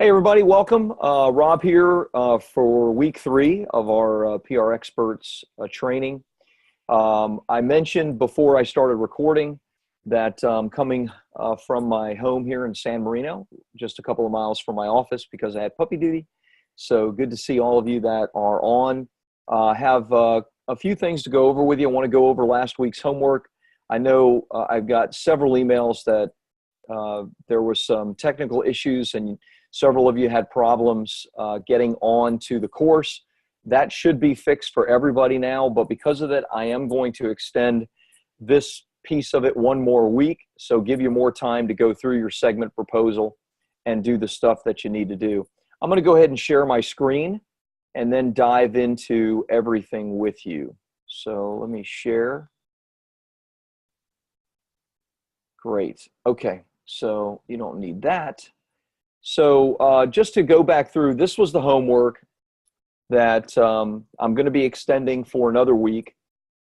Hey everybody, welcome. Rob here for week 3 of our PR Experts training. I mentioned before I started recording that I'm coming from my home here in San Marino, just a couple of miles from my office because I had puppy duty. So good to see all of you that are on. Have a few things to go over with you. I want to go over last week's homework. I know I've got several emails that there were some technical issues and several of you had problems getting on to the course. That should be fixed for everybody now, but because of that, I am going to extend this piece of it one more week, so give you more time to go through your segment proposal and do the stuff that you need to do. I'm going to go ahead and share my screen and then dive into everything with you. So let me share. Great. Okay, so you don't need that. So just to go back through, this was the homework that I'm going to be extending for another week.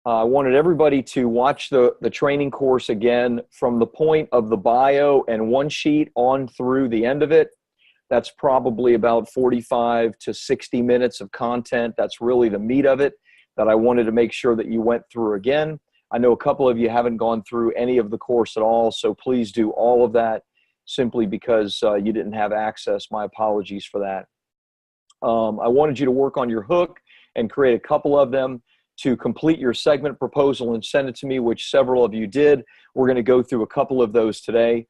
I wanted everybody to watch the training course again from the point of the bio and one sheet on through the end of it. That's probably about 45 to 60 minutes of content. That's really the meat of it that I wanted to make sure that you went through again. I know a couple of you haven't gone through any of the course at all, so please do all of that. Simply because you didn't have access. My apologies for that. I wanted you to work on your hook and create a couple of them to complete your segment proposal and send it to me, which several of you did. We're going to go through a couple of those today.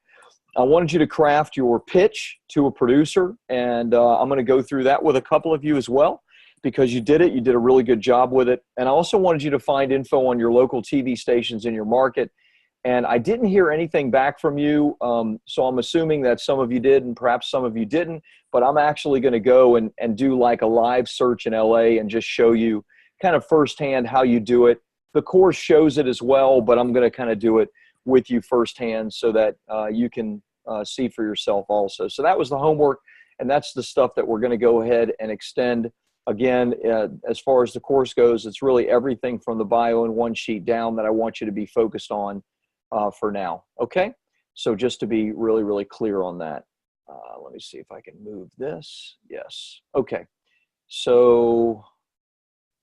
I wanted you to craft your pitch to a producer, and I'm going to go through that with a couple of you as well because you did it. You did a really good job with it. And I also wanted you to find info on your local TV stations in your market. And I didn't hear anything back from you, so I'm assuming that some of you did and perhaps some of you didn't, but I'm actually going to go and do like a live search in LA and just show you kind of firsthand how you do it. The course shows it as well, but I'm going to kind of do it with you firsthand so that you can see for yourself also. So that was the homework, and that's the stuff that we're going to go ahead and extend. Again, as far as the course goes, it's really everything from the bio and one sheet down that I want you to be focused on. For now. Okay, so just to be really, really clear on that. Let me see if I can move this. Yes. Okay, so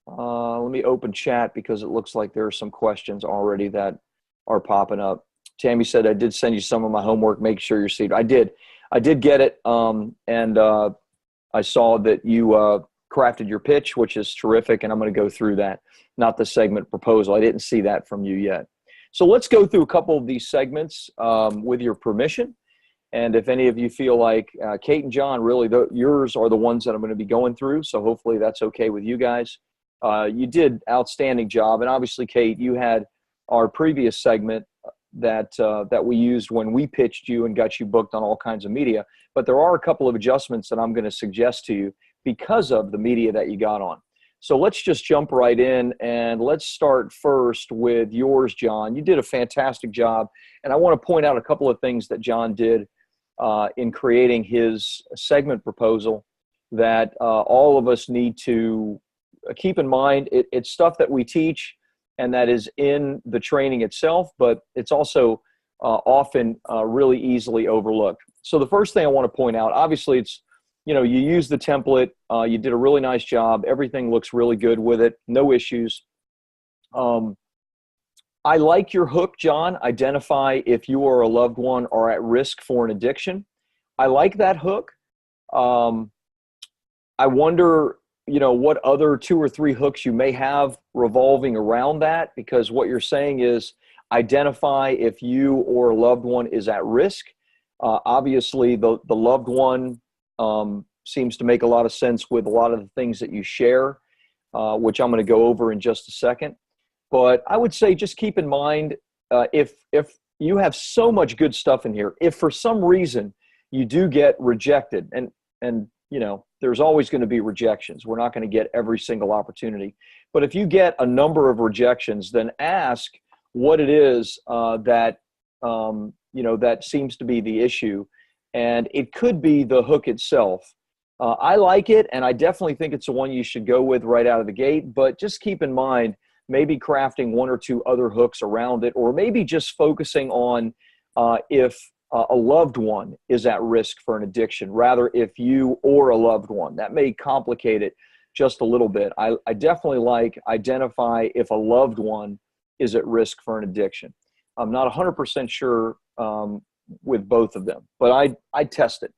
let me open chat because it looks like there are some questions already that are popping up. Tammy said, I did send you some of my homework. Make sure you're seated. I did get it, and I saw that you crafted your pitch, which is terrific, and I'm going to go through that, not the segment proposal. I didn't see that from you yet. So let's go through a couple of these segments with your permission. And if any of you feel like Kate and John, really, yours are the ones that I'm going to be going through. So hopefully that's okay with you guys. You did outstanding job. And obviously, Kate, you had our previous segment that we used when we pitched you and got you booked on all kinds of media. But there are a couple of adjustments that I'm going to suggest to you because of the media that you got on. So let's just jump right in, and let's start first with yours, John. You did a fantastic job, and I want to point out a couple of things that John did in creating his segment proposal that all of us need to keep in mind. It's stuff that we teach and that is in the training itself, but it's also often really easily overlooked. So the first thing I want to point out, obviously it's, you use the template. You did a really nice job. Everything looks really good with it. No issues. I like your hook, John. Identify if you or a loved one are at risk for an addiction. I like that hook. I wonder, what other 2 or 3 hooks you may have revolving around that, because what you're saying is identify if you or a loved one is at risk. Obviously, the loved one seems to make a lot of sense with a lot of the things that you share, which I'm going to go over in just a second. But I would say just keep in mind, if you have so much good stuff in here, if for some reason you do get rejected, and there's always going to be rejections. We're not going to get every single opportunity. But if you get a number of rejections, then ask what it is that seems to be the issue. And it could be the hook itself. I like it, and I definitely think it's the one you should go with right out of the gate. But just keep in mind, maybe crafting 1 or 2 other hooks around it, or maybe just focusing on if a loved one is at risk for an addiction, rather if you or a loved one. That may complicate it just a little bit. I definitely like identify if a loved one is at risk for an addiction. I'm not 100% sure with both of them, but I test it.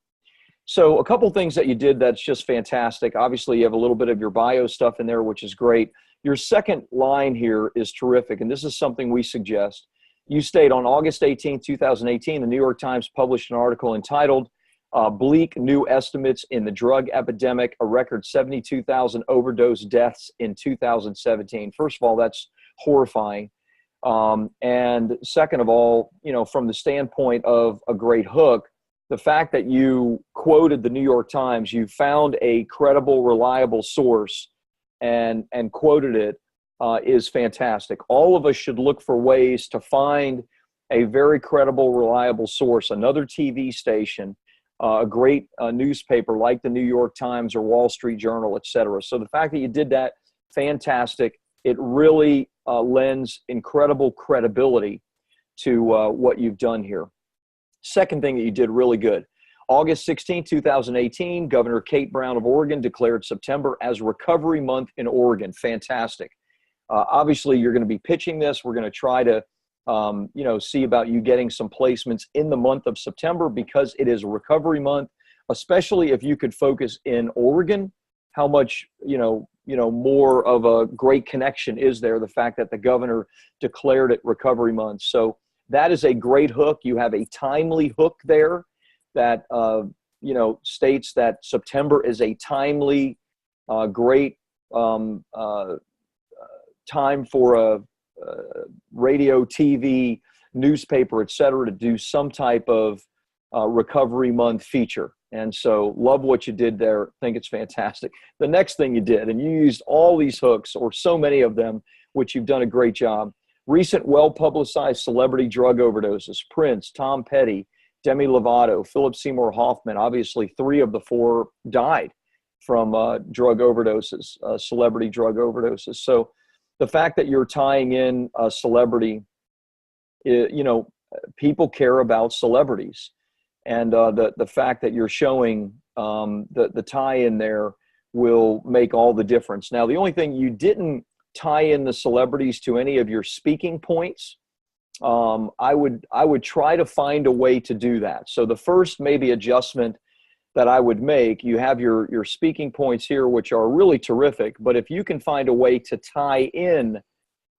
So a couple things that you did that's just fantastic. Obviously, you have a little bit of your bio stuff in there, which is great. Your second line here is terrific, and this is something we suggest. You state on August 18, 2018, the New York Times published an article entitled Bleak New Estimates in the Drug Epidemic, a record 72,000 overdose deaths in 2017. First of all, that's horrifying. And second of all, from the standpoint of a great hook, the fact that you quoted the New York Times, you found a credible, reliable source and quoted it is fantastic. All of us should look for ways to find a very credible, reliable source, another TV station, a great newspaper like the New York Times or Wall Street Journal, et cetera. So the fact that you did that, fantastic. It really lends incredible credibility to what you've done here. Second thing that you did really good. August 16, 2018, Governor Kate Brown of Oregon declared September as Recovery Month in Oregon. Fantastic. Obviously, you're going to be pitching this. We're going to try to, see about you getting some placements in the month of September because it is Recovery Month, especially if you could focus in Oregon, how much, more of a great connection is there, the fact that the governor declared it Recovery Month. So that is a great hook. You have a timely hook there that, states that September is a timely, great time for a radio, TV, newspaper, et cetera, to do some type of Recovery Month feature. And so love what you did there. Think it's fantastic. The next thing you did, and you used all these hooks or so many of them, which you've done a great job. Recent well-publicized celebrity drug overdoses: Prince, Tom Petty, Demi Lovato, Philip Seymour Hoffman. Obviously, 3 of the 4 died from drug overdoses, celebrity drug overdoses. So the fact that you're tying in a celebrity, people care about celebrities. And the fact that you're showing the tie-in there will make all the difference. Now, the only thing you didn't tie in the celebrities to any of your speaking points. I would try to find a way to do that. So the first maybe adjustment that I would make, you have your speaking points here, which are really terrific. But if you can find a way to tie in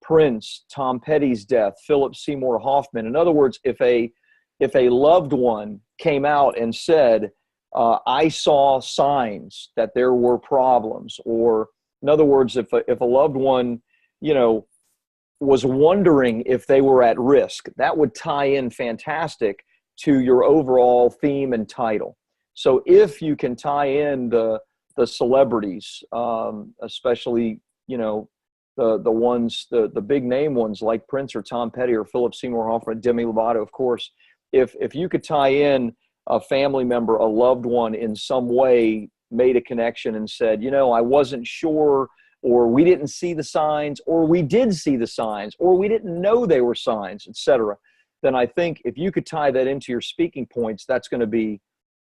Prince, Tom Petty's death, Philip Seymour Hoffman. In other words, if a loved one came out and said, I saw signs that there were problems, or in other words, if a loved one, was wondering if they were at risk, that would tie in fantastic to your overall theme and title. So if you can tie in the celebrities, especially, the ones, the big name ones like Prince or Tom Petty or Philip Seymour Hoffman, Demi Lovato, of course, if you could tie in a family member, a loved one in some way, made a connection and said, I wasn't sure, or we didn't see the signs, or we did see the signs, or we didn't know they were signs, etc., then I think if you could tie that into your speaking points, that's going to be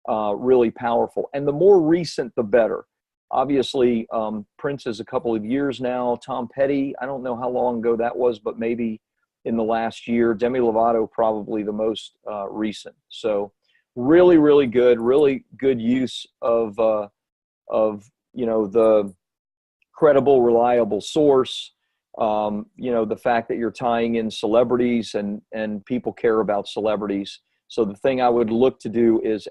really powerful. And the more recent, the better. Obviously, Prince is a couple of years now. Tom Petty, I don't know how long ago that was, but maybe in the last year. Demi Lovato, probably the most recent. So really, really good use of the credible, reliable source. The fact that you're tying in celebrities and people care about celebrities. So the thing I would look to do is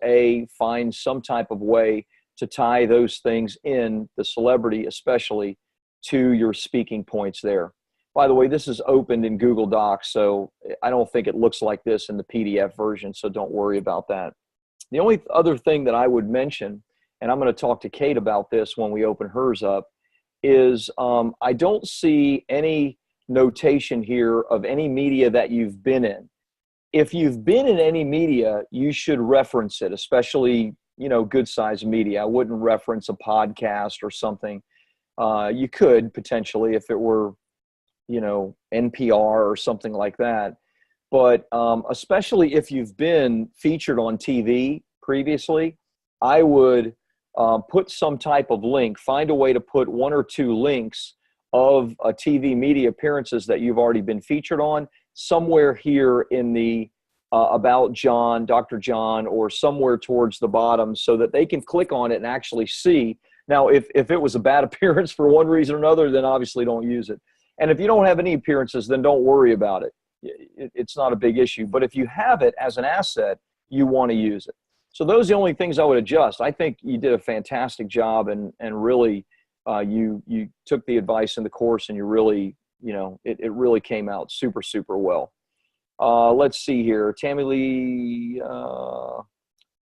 find some type of way to tie those things in, the celebrity especially, to your speaking points there. By the way, this is opened in Google Docs, so I don't think it looks like this in the PDF version, so don't worry about that. The only other thing that I would mention, and I'm going to talk to Kate about this when we open hers up, is I don't see any notation here of any media that you've been in. If you've been in any media, you should reference it, especially, good size media. I wouldn't reference a podcast or something. You could potentially if it were, NPR or something like that. But especially if you've been featured on TV previously, I would put some type of link, find a way to put one or two links of TV media appearances that you've already been featured on somewhere here in the about John, Dr. John, or somewhere towards the bottom so that they can click on it and actually see. Now, if it was a bad appearance for one reason or another, then obviously don't use it. And if you don't have any appearances, then don't worry about it. It's not a big issue. But if you have it as an asset, you want to use it. So those are the only things I would adjust. I think you did a fantastic job, and really you took the advice in the course, and you really, it really came out super, super well. Let's see here. Tammy Lee,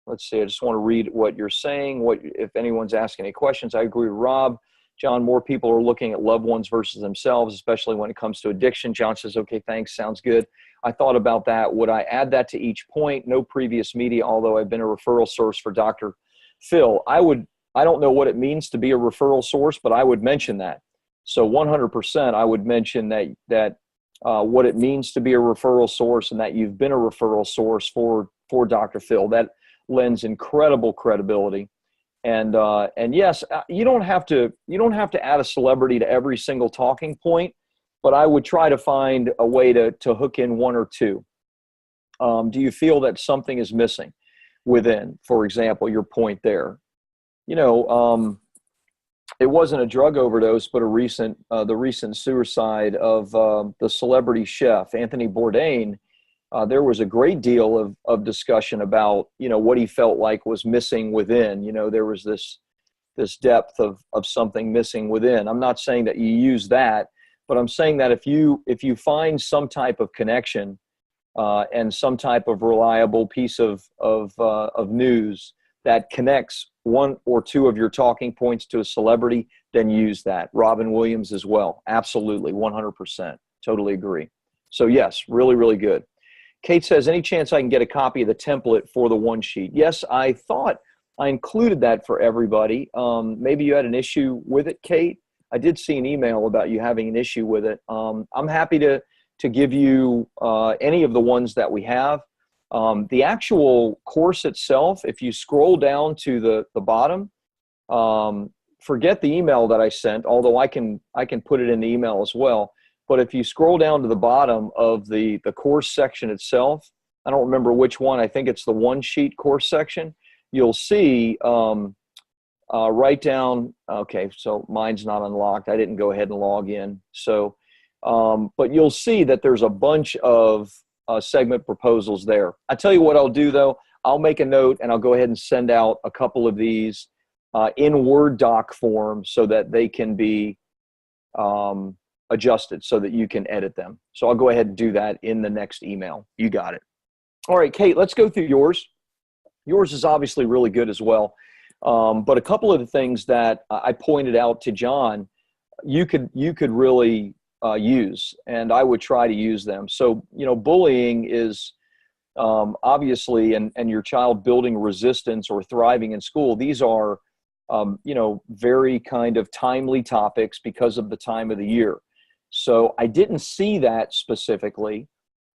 let's see. I just want to read what you're saying. If anyone's asking any questions, I agree with Rob. John, more people are looking at loved ones versus themselves, especially when it comes to addiction. John says, okay, thanks. Sounds good. I thought about that. Would I add that to each point? No previous media, although I've been a referral source for Dr. Phil. I don't know what it means to be a referral source, but I would mention that. So 100%, I would mention that what it means to be a referral source and that you've been a referral source for Dr. Phil. That lends incredible credibility. And yes, you don't have to add a celebrity to every single talking point, but I would try to find a way to hook in one or two. Do you feel that something is missing within, for example, your point there? It wasn't a drug overdose, but the recent suicide of the celebrity chef, Anthony Bourdain. There was a great deal of discussion about, what he felt like was missing within. There was this depth of something missing within. I'm not saying that you use that, but I'm saying that if you find some type of connection and some type of reliable piece of news that connects one or two of your talking points to a celebrity, then use that. Robin Williams as well. Absolutely, 100%. Totally agree. So yes, really, really good. Kate says, any chance I can get a copy of the template for the one sheet? Yes, I thought I included that for everybody. Maybe you had an issue with it, Kate. I did see an email about you having an issue with it. I'm happy to give you any of the ones that we have. The actual course itself, if you scroll down to the bottom, forget the email that I sent, although I can put it in the email as well. But if you scroll down to the bottom of the course section itself, I don't remember which one, I think it's the one sheet course section, you'll see right down, okay, so mine's not unlocked. I didn't go ahead and log in. So, but you'll see that there's a bunch of segment proposals there. I tell you what I'll do though, I'll make a note and I'll go ahead and send out a couple of these in Word doc form so that they can be adjusted so that you can edit them. So I'll go ahead and do that in the next email. You got it. All right, Kate, let's go through yours. Yours is obviously really good as well. But a couple of the things that I pointed out to John, you could really use, and I would try to use them. So, bullying is obviously, and your child building resistance or thriving in school. These are, very kind of timely topics because of the time of the year. So I didn't see that specifically.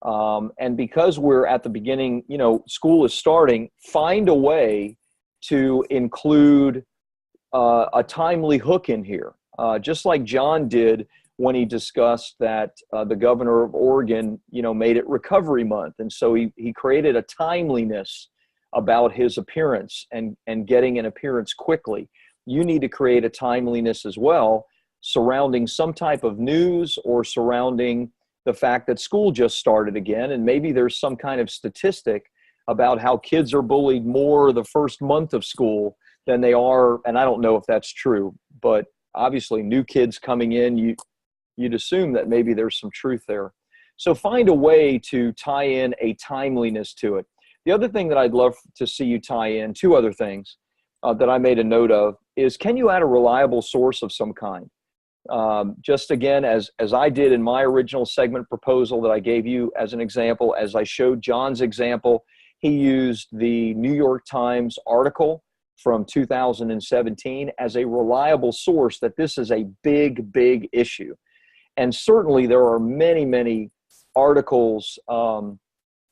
And because we're at the beginning, school is starting, find a way to include a timely hook in here, just like John did when he discussed that the governor of Oregon, made it Recovery Month. And so he created a timeliness about his appearance and getting an appearance quickly. You need to create a timeliness as well surrounding some type of news or surrounding the fact that school just started again. And maybe there's some kind of statistic about how kids are bullied more the first month of school than they are. And I don't know if that's true, but obviously new kids coming in, you'd assume that maybe there's some truth there. So find a way to tie in a timeliness to it. The other thing that I'd love to see you tie in, two other things that I made a note of, is can you add a reliable source of some kind? Just again, as I did in my original segment proposal that I gave you as an example, as I showed John's example, he used the New York Times article from 2017 as a reliable source that this is a big, big issue. And certainly there are many, many articles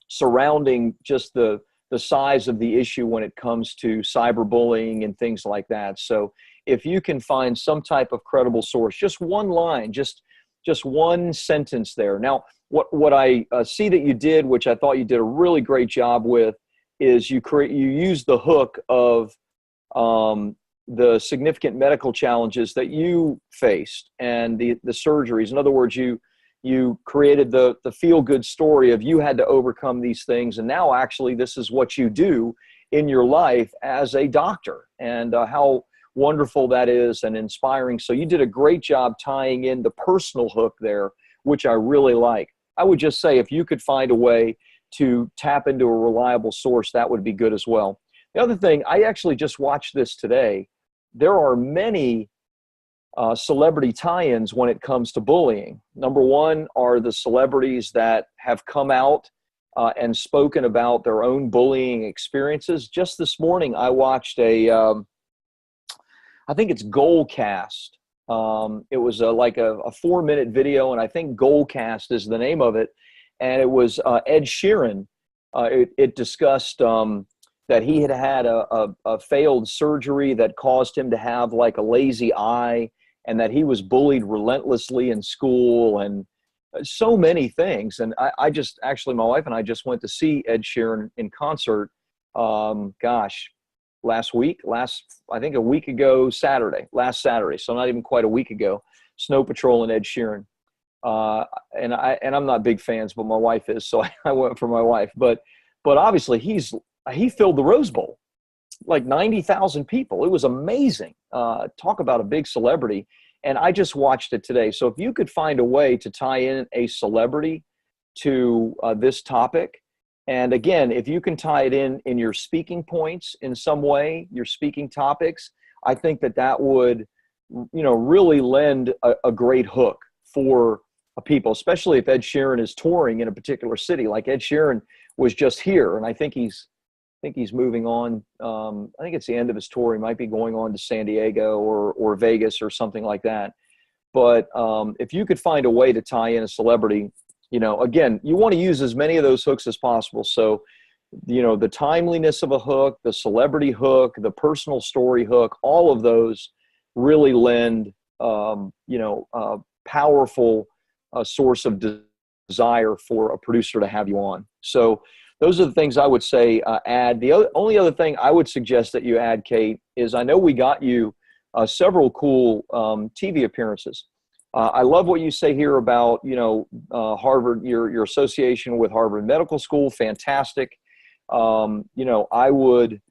surrounding just the size of the issue when it comes to cyberbullying and things like that. So if you can find some type of credible source, just one line, just one sentence there. Now, what I see that you did, which I thought you did a really great job with, is you use the hook of the significant medical challenges that you faced and the surgeries. In other words, you created the feel-good story of you had to overcome these things, and now actually this is what you do in your life as a doctor, and how wonderful that is and inspiring. So you did a great job tying in the personal hook there, which I really like. I would just say if you could find a way to tap into a reliable source, that would be good as well. The other thing, I actually just watched this today. There are many celebrity tie-ins when it comes to bullying. Number one are the celebrities that have come out and spoken about their own bullying experiences. Just this morning, I watched I think it's Goalcast. It was like a 4-minute video, and I think Goalcast is the name of it. And it was Ed Sheeran. It discussed that he had a failed surgery that caused him to have like a lazy eye, and that he was bullied relentlessly in school, and so many things. And I just, actually, my wife and I just went to see Ed Sheeran in concert, I think a week ago, last Saturday. So not even quite a week ago, Snow Patrol and Ed Sheeran. And I'm not big fans, but my wife is, so I went for my wife. But obviously he filled the Rose Bowl, like 90,000 people. It was amazing. Talk about a big celebrity. And I just watched it today. So if you could find a way to tie in a celebrity to this topic, and again, if you can tie it in your speaking points in some way, your speaking topics, I think that would, really lend a great hook for people, especially if Ed Sheeran is touring in a particular city. Like Ed Sheeran was just here, and I think he's moving on. I think it's the end of his tour. He might be going on to San Diego or Vegas or something like that. But if you could find a way to tie in a celebrity, again, you want to use as many of those hooks as possible. So, the timeliness of a hook, the celebrity hook, the personal story hook, all of those really lend, powerful source of desire for a producer to have you on. So those are the things I would say add. The only other thing I would suggest that you add, Kate, is I know we got you several cool TV appearances. I love what you say here about, Harvard, your association with Harvard Medical School. Fantastic. I would,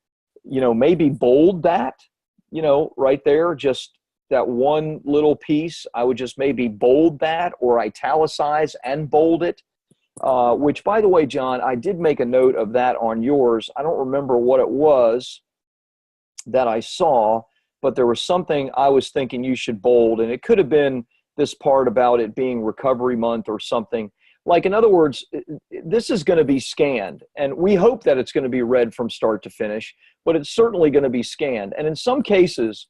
maybe bold that, right there, just that one little piece. I would just maybe bold that or italicize and bold it. Which, by the way, John, I did make a note of that on yours. I don't remember what it was that I saw, but there was something I was thinking you should bold, and it could have been this part about it being Recovery Month or something. Like, in other words, this is going to be scanned, and we hope that it's going to be read from start to finish, but it's certainly going to be scanned. And in some cases,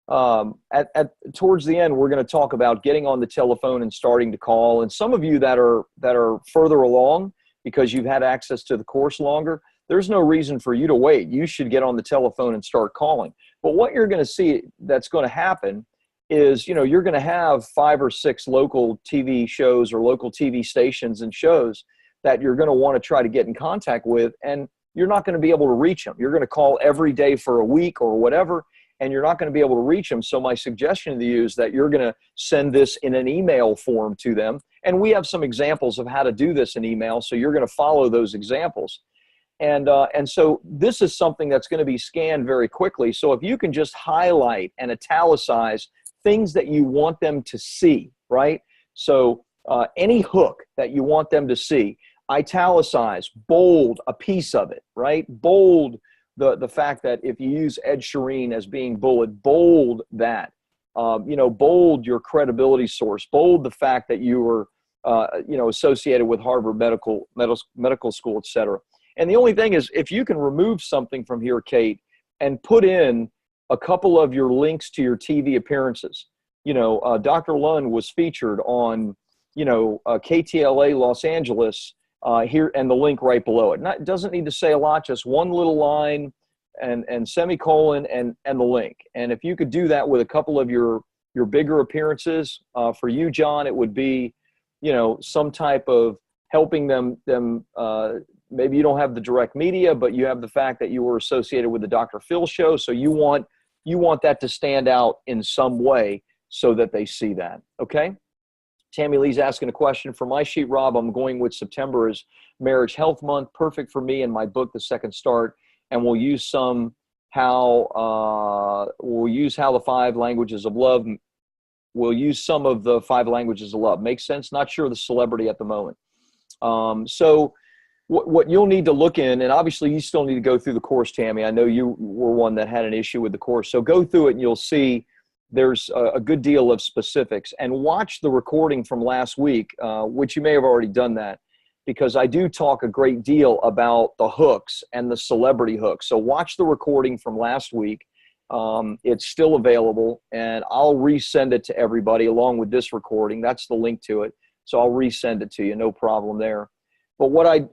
towards the end, we're going to talk about getting on the telephone and starting to call. And some of you that are further along because you've had access to the course longer, there's no reason for you to wait. You should get on the telephone and start calling. But what you're going to see that's going to happen is, you're going to have 5 or 6 local TV shows or local TV stations and shows that you're going to want to try to get in contact with, and you're not going to be able to reach them. You're going to call every day for a week or whatever, and you're not going to be able to reach them. So my suggestion to you is that you're going to send this in an email form to them. And we have some examples of how to do this in email, so you're going to follow those examples. And so this is something that's going to be scanned very quickly. So if you can just highlight and italicize things that you want them to see, right? So any hook that you want them to see, italicize, bold a piece of it, right? Bold the fact that if you use Ed Sheeran as being bullied, bold that, bold your credibility source, bold the fact that you were, associated with Harvard Medical School, et cetera. And the only thing is, if you can remove something from here, Kate, and put in a couple of your links to your TV appearances. Dr. Lund was featured on KTLA Los Angeles here, and the link right below it. It doesn't need to say a lot, just one little line and semicolon and the link. And if you could do that with a couple of your bigger appearances, for you, John, it would be, some type of helping them. Maybe you don't have the direct media, but you have the fact that you were associated with the Dr. Phil show. So you want that to stand out in some way so that they see that. Okay. Tammy Lee's asking a question. For my sheet, Rob, I'm going with September as Marriage Health Month. Perfect for me and my book, The Second Start. And we'll use how the 5 languages of love. We'll use some of the 5 languages of love. Makes sense? Not sure the celebrity at the moment. So what you'll need to look in, and obviously you still need to go through the course, Tammy. I know you were one that had an issue with the course. So go through it and you'll see there's a good deal of specifics. And watch the recording from last week, which you may have already done that, because I do talk a great deal about the hooks and the celebrity hooks. So watch the recording from last week. It's still available, and I'll resend it to everybody along with this recording. That's the link to it. So I'll resend it to you. No problem there. But what I'm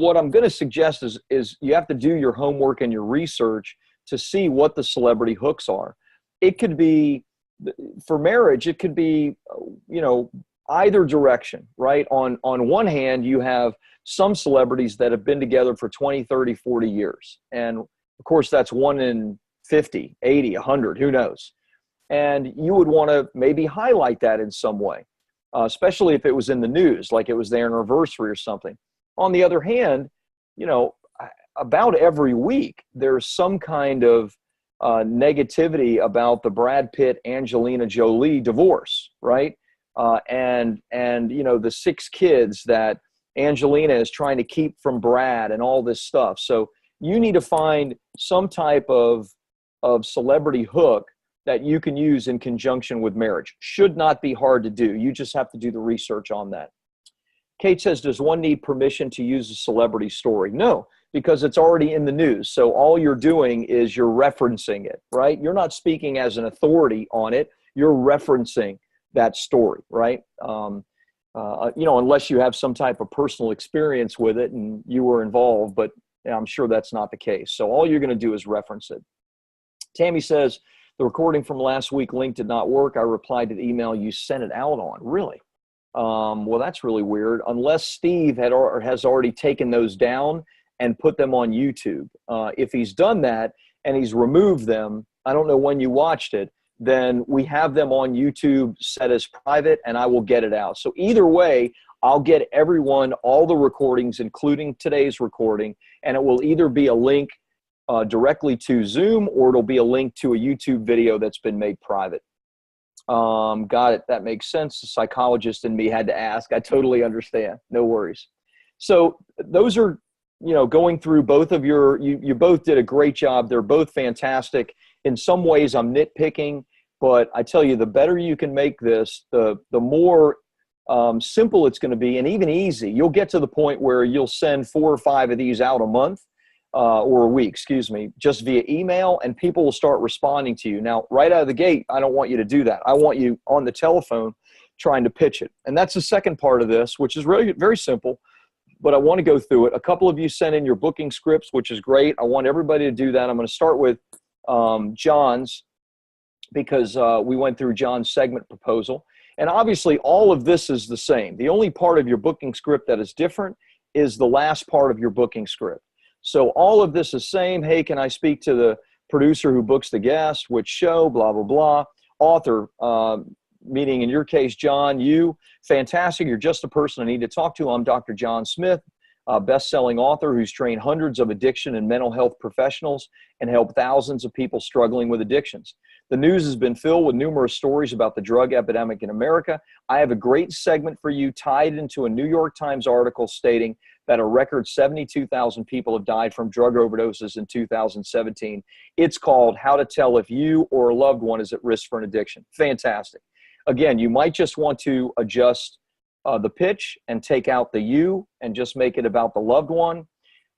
going to suggest is you have to do your homework and your research to see what the celebrity hooks are. It could be, for marriage, it could be, either direction, right? On one hand, you have some celebrities that have been together for 20, 30, 40 years. And of course, that's 1 in 50, 80, 100, who knows? And you would want to maybe highlight that in some way. Especially if it was in the news, like it was their anniversary or something. On the other hand, about every week, there's some kind of negativity about the Brad Pitt, Angelina Jolie divorce, right? And the 6 kids that Angelina is trying to keep from Brad and all this stuff. So you need to find some type of celebrity hook that you can use in conjunction with marriage. Should not be hard to do. You just have to do the research on that. Kate says, does one need permission to use a celebrity story? No, because it's already in the news. So all you're doing is you're referencing it, right? You're not speaking as an authority on it. You're referencing that story, right? Unless you have some type of personal experience with it and you were involved, but I'm sure that's not the case. So all you're going to do is reference it. Tammy says, the recording from last week link did not work. I replied to the email you sent it out on. Really? Well, that's really weird. Unless Steve has already taken those down and put them on YouTube. If he's done that and he's removed them, I don't know when you watched it, then we have them on YouTube set as private, and I will get it out. So either way, I'll get everyone all the recordings, including today's recording, and it will either be a link directly to Zoom, or it'll be a link to a YouTube video that's been made private. Got it. That makes sense. The psychologist in me had to ask. I totally understand. No worries. So those are, going through both of you both did a great job. They're both fantastic. In some ways I'm nitpicking, but I tell you, the better you can make this, the more simple it's going to be, and even easy. You'll get to the point where you'll send 4 or 5 of these out a month. Or a week, just via email, and people will start responding to you. Now, right out of the gate, I don't want you to do that. I want you on the telephone trying to pitch it. And that's the second part of this, which is really very simple, but I want to go through it. A couple of you sent in your booking scripts, which is great. I want everybody to do that. I'm going to start with John's, because we went through John's segment proposal. And obviously, all of this is the same. The only part of your booking script that is different is the last part of your booking script. So all of this is same. Hey, can I speak to the producer who books the guest? Which show? Blah, blah, blah. Author, meaning in your case, John, you. Fantastic. You're just the person I need to talk to. I'm Dr. John Smith, a best-selling author who's trained hundreds of addiction and mental health professionals and helped thousands of people struggling with addictions. The news has been filled with numerous stories about the drug epidemic in America. I have a great segment for you tied into a New York Times article stating that a record 72,000 people have died from drug overdoses in 2017. It's called How to Tell If You or a Loved One is at Risk for an Addiction. Fantastic. Again, you might just want to adjust the pitch and take out the you and just make it about the loved one.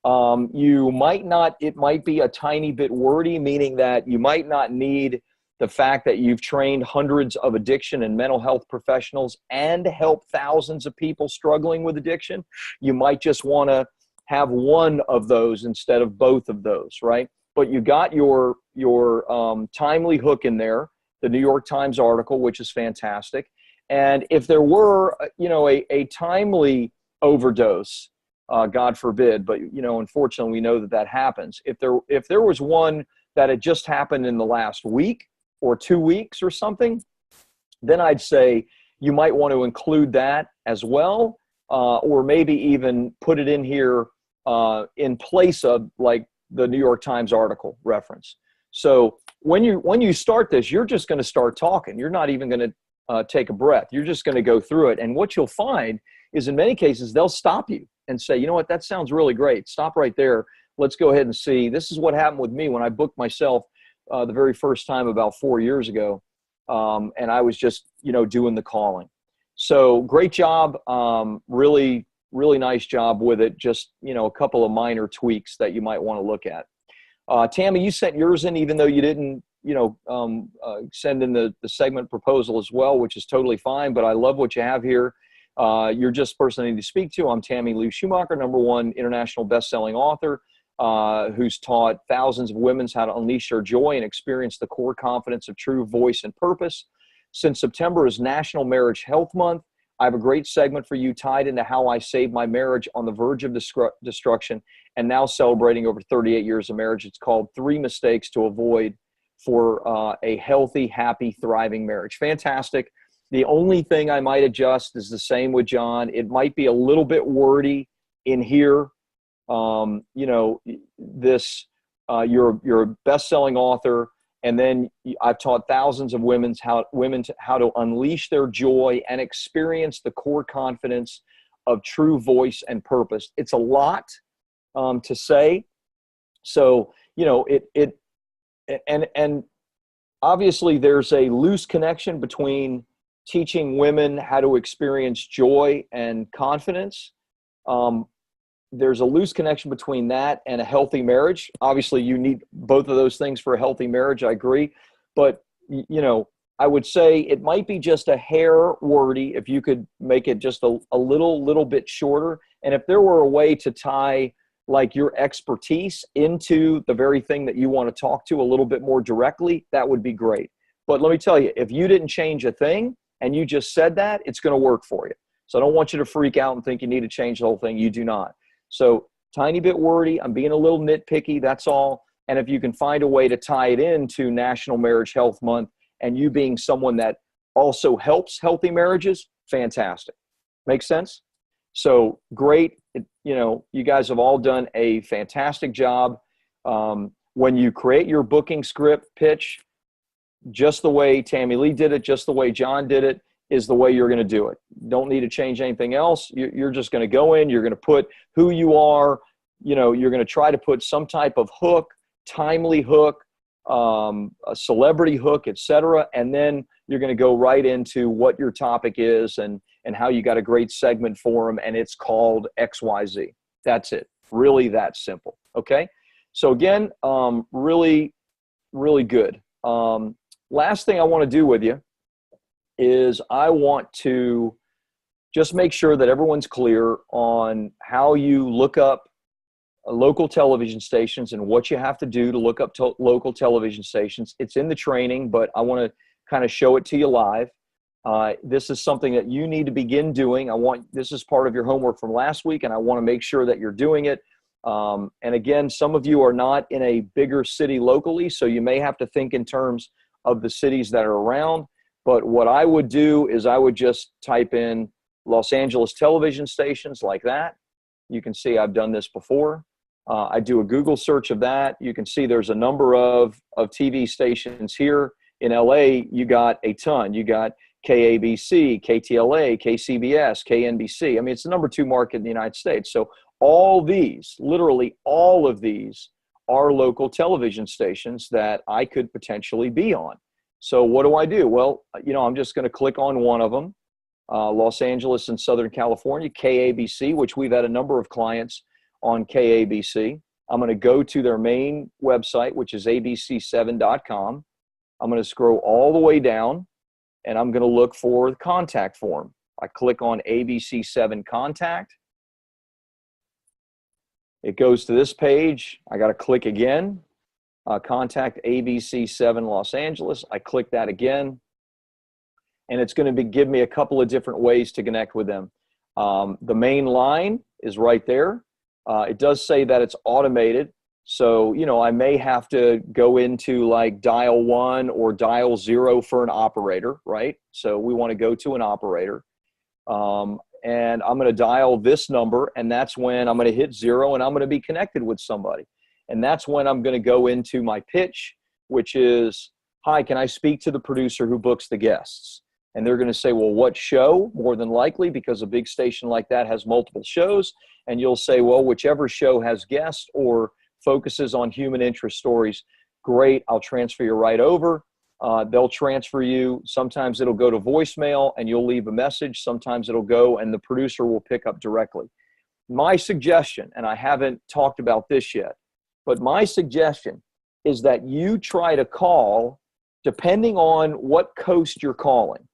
You might not, it might be a tiny bit wordy, meaning that you might not need the fact that you've trained hundreds of addiction and mental health professionals and helped thousands of people struggling with addiction, you might just want to have one of those instead of both of those, right? But you got your timely hook in there, the New York Times article, which is fantastic. And if there were, a timely overdose, God forbid, but unfortunately we know that happens. If there was one that had just happened in the last week or 2 weeks or something, then I'd say you might want to include that as well, or maybe even put it in here in place of like the New York Times article reference. So when you start this, you're just going to start talking. You're not even going to take a breath. You're just going to go through it. And what you'll find is in many cases, they'll stop you and say, you know what, that sounds really great. Stop right there. Let's go ahead and see. This is what happened with me when I booked myself the very first time about 4 years ago. And I was just, doing the calling. So great job. Really, really nice job with it. Just, a couple of minor tweaks that you might want to look at. Tammy, you sent yours in, even though you didn't, send in the segment proposal as well, which is totally fine. But I love what you have here. You're just the person I need to speak to. I'm Tammy Lou Schumacher, #1 international best-selling author, who's taught thousands of women how to unleash their joy and experience the core confidence of true voice and purpose. Since September is National Marriage Health Month, I have a great segment for you tied into how I saved my marriage on the verge of destruction and now celebrating over 38 years of marriage. It's called 3 Mistakes to Avoid for a Healthy, Happy, Thriving Marriage. Fantastic. The only thing I might adjust is the same with John. It might be a little bit wordy in here. You're a best-selling author, and then I've taught thousands of women how to unleash their joy and experience the core confidence of true voice and purpose. It's a lot to say. So, and obviously there's a loose connection between teaching women how to experience joy and confidence. There's a loose connection between that and a healthy marriage. Obviously, you need both of those things for a healthy marriage. I agree. But, I would say it might be just a hair wordy if you could make it just a little bit shorter. And if there were a way to tie like your expertise into the very thing that you want to talk to a little bit more directly, that would be great. But let me tell you, if you didn't change a thing and you just said that, it's going to work for you. So I don't want you to freak out and think you need to change the whole thing. You do not. So tiny bit wordy. I'm being a little nitpicky. That's all. And if you can find a way to tie it into National Marriage Health Month and you being someone that also helps healthy marriages, fantastic. Makes sense? So great. You guys have all done a fantastic job. When you create your booking script pitch, just the way Tammy Lee did it, just the way John did it, is the way you're going to do it. Don't need to change anything else. You're just going to go in, you're going to put who you are, you're going to try to put some type of hook, timely hook, a celebrity hook, etc. And then you're going to go right into what your topic is and how you got a great segment for them, and it's called XYZ. That's it. Really that simple. Okay? So again, really, really good. Last thing I want to do with you is I want to just make sure that everyone's clear on how you look up local television stations and what you have to do to look up local television stations. It's in the training, but I want to kind of show it to you live. This is something that you need to begin doing. This is part of your homework from last week, and I want to make sure that you're doing it. And again, some of you are not in a bigger city locally, so you may have to think in terms of the cities that are around. But what I would do is I would just type in Los Angeles television stations like that. You can see I've done this before. I do a Google search of that. You can see there's a number of TV stations here. In LA, you got a ton. You got KABC, KTLA, KCBS, KNBC. I mean, it's the number 2 market in the United States. So all these, literally all of these, are local television stations that I could potentially be on. So what do? Well, I'm just going to click on one of them, Los Angeles and Southern California, KABC, which we've had a number of clients on KABC. I'm going to go to their main website, which is abc7.com. I'm going to scroll all the way down, and I'm going to look for the contact form. I click on ABC7 contact. It goes to this page. I got to click again. Contact ABC7 Los Angeles. I click that again, and it's going to give me a couple of different ways to connect with them. The main line is right there. It does say that it's automated. So, you know, I may have to go into like dial 1 or dial 0 for an operator, right? So we want to go to an operator. And I'm going to dial this number, and that's when I'm going to hit 0, and I'm going to be connected with somebody. And that's when I'm going to go into my pitch, which is, hi, can I speak to the producer who books the guests? And they're going to say, well, what show? More than likely, because a big station like that has multiple shows. And you'll say, well, whichever show has guests or focuses on human interest stories, great, I'll transfer you right over. They'll transfer you. Sometimes it'll go to voicemail and you'll leave a message. Sometimes it'll go and the producer will pick up directly. My suggestion, and I haven't talked about this yet, but my suggestion is that you try to call, depending on what coast you're calling.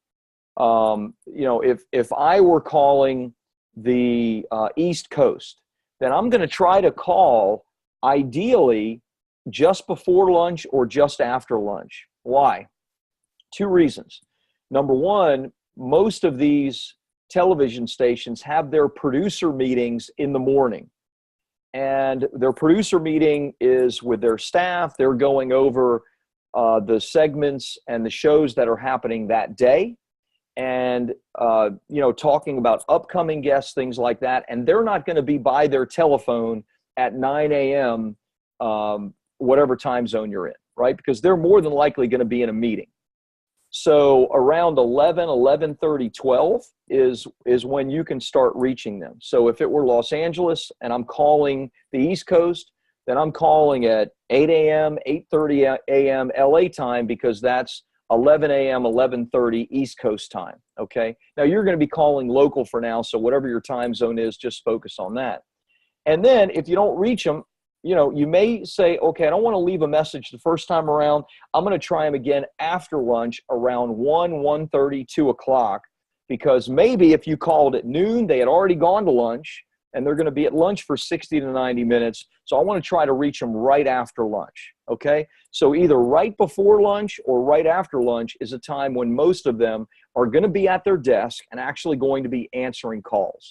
You know, if I were calling the East Coast, then I'm going to try to call ideally just before lunch or just after lunch. Why? 2 reasons. Number one, most of these television stations have their producer meetings in the morning. And their producer meeting is with their staff. They're going over the segments and the shows that are happening that day. And, you know, talking about upcoming guests, things like that. And they're not going to be by their telephone at 9 a.m., whatever time zone you're in, right? Because they're more than likely going to be in a meeting. So around 11, 11:30, 12 is when you can start reaching them. So if it were Los Angeles and I'm calling the East Coast, then I'm calling at 8 a.m., 8:30 a.m. LA time, because that's 11 a.m., 11:30 East Coast time, okay? Now, you're going to be calling local for now, so whatever your time zone is, just focus on that. And then if you don't reach them, you know, you may say, okay, I don't want to leave a message the first time around. I'm going to try them again after lunch around 1:30, 2 o'clock, because maybe if you called at noon, they had already gone to lunch, and they're going to be at lunch for 60 to 90 minutes. So I want to try to reach them right after lunch, okay? So either right before lunch or right after lunch is a time when most of them are going to be at their desk and actually going to be answering calls.